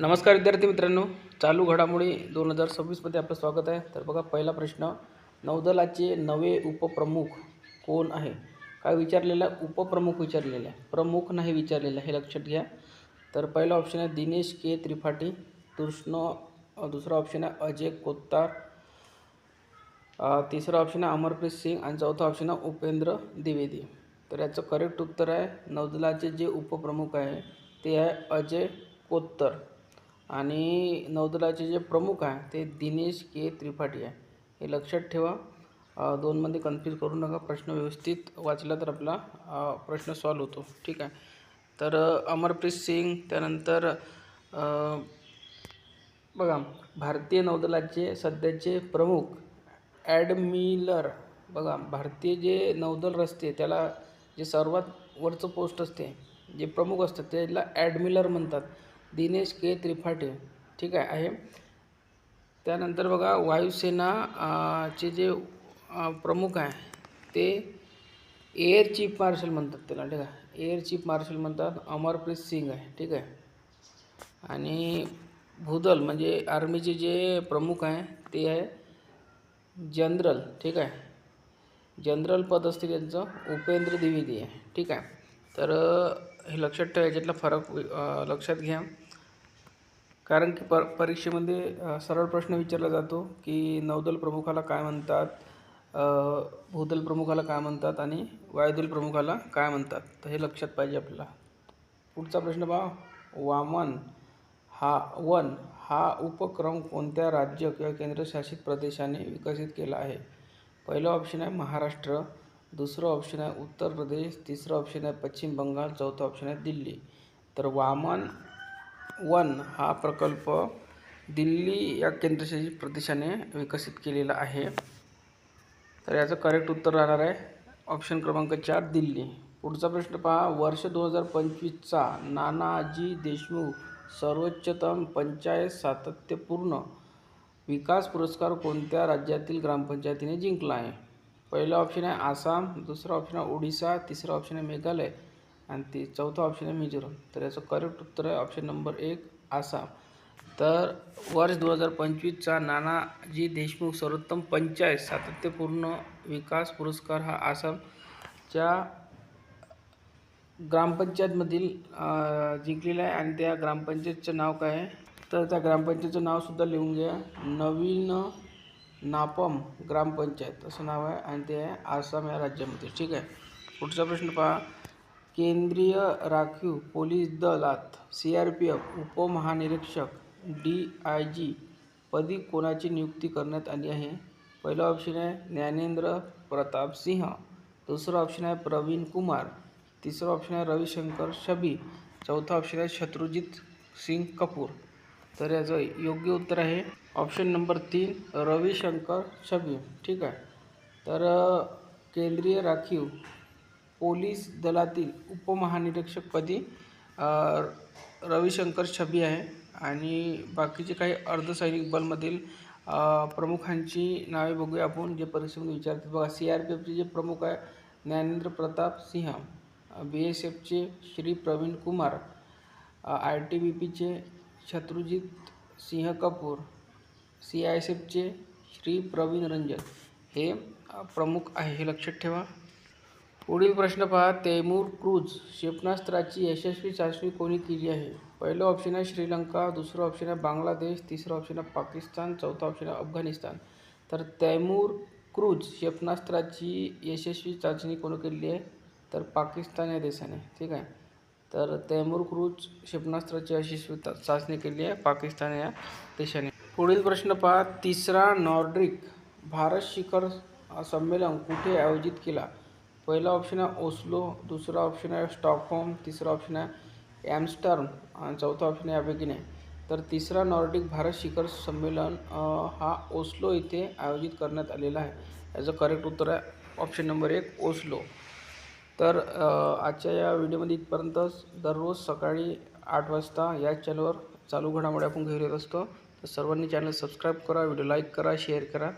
नमस्कार विद्यार्थी मित्रांनो, चालू घडामोडी 2026मध्ये आपलं स्वागत आहे. तर बघा, पहिला प्रश्न, नौदलाचे नवे उपप्रमुख कोण आहे? काय विचारलेलं आहे? उपप्रमुख विचारलेलं आहे, प्रमुख नाही विचारलेलं आहे, हे लक्षात घ्या. तर पहिला ऑप्शन आहे दिनेश के त्रिपाठी, दुसरा ऑप्शन आहे अजय कोत्तार, तिसरा ऑप्शन आहे अमरप्रीत सिंग आणि चौथा ऑप्शन आहे उपेंद्र द्विवेदी. तर याचं करेक्ट उत्तर आहे, नौदलाचे जे उपप्रमुख आहे ते आहे अजय कोत्तर आणि नौदलाचे जे प्रमुख आहे ते दिनेश के त्रिपाठी आहे. हे लक्षात ठेवा, दोनमध्ये कन्फ्यूज करू नका. प्रश्न व्यवस्थित वाचला तर आपला प्रश्न सॉल्व होतो. ठीक आहे. तर अमरप्रीत सिंग, त्यानंतर बघा, भारतीय नौदलाचे सध्याचे प्रमुख ॲडमिरल. बघा, भारतीय जे नौदल असते त्याला जे सर्वात वरचं पोस्ट असते, जे प्रमुख असतात त्याला ॲडमिरल म्हणतात, दिनेश के त्रिपाठी. ठीक आहे. त्यानंतर बघा, वायुसेना चे जे प्रमुख आहे ते एअर चीफ मार्शल म्हणतात त्याला. ठीक आहे, एअर चीफ मार्शल म्हणतात, अमरप्रीत सिंग आहे. ठीक आहे. आणि भूदल म्हणजे आर्मीचे जे प्रमुख आहे ते आहे जनरल. ठीक आहे, जनरल पद असते त्यांचं, उपेंद्र द्विवेदी आहे. ठीक आहे. तर हे लक्षात ठेवा, याच्यातला फरक लक्षात घ्या, कारण की परीक्षेमध्ये सरळ प्रश्न विचारला जातो की नौदल प्रमुखाला काय म्हणतात, भूदल प्रमुखाला काय म्हणतात आणि वायुदल प्रमुखाला काय म्हणतात. तर हे लक्षात पाहिजे आपल्याला. पुढचा प्रश्न पहा, वामन हा उपक्रम कोणत्या राज्य किंवा केंद्रशासित प्रदेशाने विकसित केला आहे? पहिलं ऑप्शन आहे महाराष्ट्र, दुसरं ऑप्शन आहे उत्तर प्रदेश, तिसरं ऑप्शन आहे पश्चिम बंगाल, चौथं ऑप्शन आहे दिल्ली. तर वामन हा प्रकल्प दिल्ली या केंद्रशासित प्रदेशाने विकसित केलेला आहे. तर याचं करेक्ट उत्तर राहणार आहे ऑप्शन क्रमांक 4, दिल्ली. पुढचा प्रश्न पहा, वर्ष 2025चा नानाजी देशमुख सर्वोच्चतम पंचायत सातत्यपूर्ण विकास पुरस्कार कोणत्या राज्यातील ग्रामपंचायतीने जिंकला आहे? पहिला ऑप्शन आहे आसाम, दुसरा ऑप्शन आहे ओडिसा, तिसरा ऑप्शन आहे मेघालय आणि चौथा ऑप्शन आहे मिझोरम. तर याचं करेक्ट उत्तर आहे ऑप्शन नंबर 1, आसाम. तर वर्ष 2025चा नानाजी देशमुख सर्वोत्तम पंचायत सातत्यपूर्ण विकास पुरस्कार हा आसामच्या ग्रामपंचायतमधील जिंकलेला आहे. आणि त्या ग्रामपंचायतचं नाव काय आहे? तर त्या ग्रामपंचायतचं नावसुद्धा लिहून घ्या, नवीन नापम ग्रामपंचायत असं नाव आहे आणि ते आहे आसाम या राज्यामध्ये. ठीक आहे. पुढचा प्रश्न पहा, केंद्रीय राखीव पोलीस दलात CRPF उपमहानिरीक्षक DIG पदी कोणाची नियुक्ती करण्यात आली आहे? पहिला ऑप्शन आहे ज्ञानेंद्र प्रताप सिंह, दुसरा ऑप्शन आहे प्रवीण कुमार, तिसरा ऑप्शन आहे रविशंकर छबी, चौथा ऑप्शन आहे शत्रुजित सिंग कपूर. तर याचं योग्य उत्तर आहे ऑप्शन नंबर 3, रविशंकर छबी. ठीक आहे. तर केंद्रीय राखीव पोलीस दलातील उपमहानिरीक्षकपदी रविशंकर छबी आहे. आणि बाकीचे काही अर्धसैनिक बलमधील प्रमुखांची नावे बघूया आपण, जे परीक्षेमध्ये विचारतात. बघा, CRPFचे जे प्रमुख आहे ज्ञानेंद्र प्रताप सिंह, BSFचे श्री प्रवीण कुमार, ITBPचे शत्रुजित सिंह कपूर, CISFचे श्री प्रवीण रंजन हे प्रमुख आहे. हे लक्षात ठेवा. पुढील प्रश्न पहा, तैमूर क्रूझ क्षेपणास्त्राची यशस्वी चाचणी कोणी केली आहे? पहिलं ऑप्शन आहे श्रीलंका, दुसरं ऑप्शन आहे बांगलादेश, तिसरं ऑप्शन आहे पाकिस्तान, चौथा ऑप्शन आहे अफगाणिस्तान. तर तैमूर क्रूझ क्षेपणास्त्राची यशस्वी चाचणी कोणी केली आहे? तर पाकिस्तान या देशाने. ठीक आहे. तर तैमूर क्रूझ क्षेपणास्त्राची यशस्वी चाचणी केली आहे पाकिस्तान या देशाने. पुढील प्रश्न पहा, तिसरा नॉर्डिक भारत शिखर संमेलन कुठे आयोजित केला? पहिला ऑप्शन आहे ओस्लो, दुसरा ऑप्शन आहे स्टॉकहोम, तिसरा ऑप्शन आहे ॲम्स्टर्डम आणि चौथा ऑप्शन आहे यापैकी नाही. तर तिसरा नॉर्डिक भारत शिखर संमेलन हा ओस्लो इथे आयोजित करण्यात आलेला आहे. याचं करेक्ट उत्तर आहे ऑप्शन नंबर 1, ओस्लो. तर आजच्या या व्हिडिओमध्ये इथपर्यंतच. दररोज सकाळी 8 वाजता या चॅनलवर चालू घडामोडी आपण घेऊन येत असतो. तर सर्वांनी चॅनल सबस्क्राईब करा, व्हिडिओ लाईक करा, शेअर करा.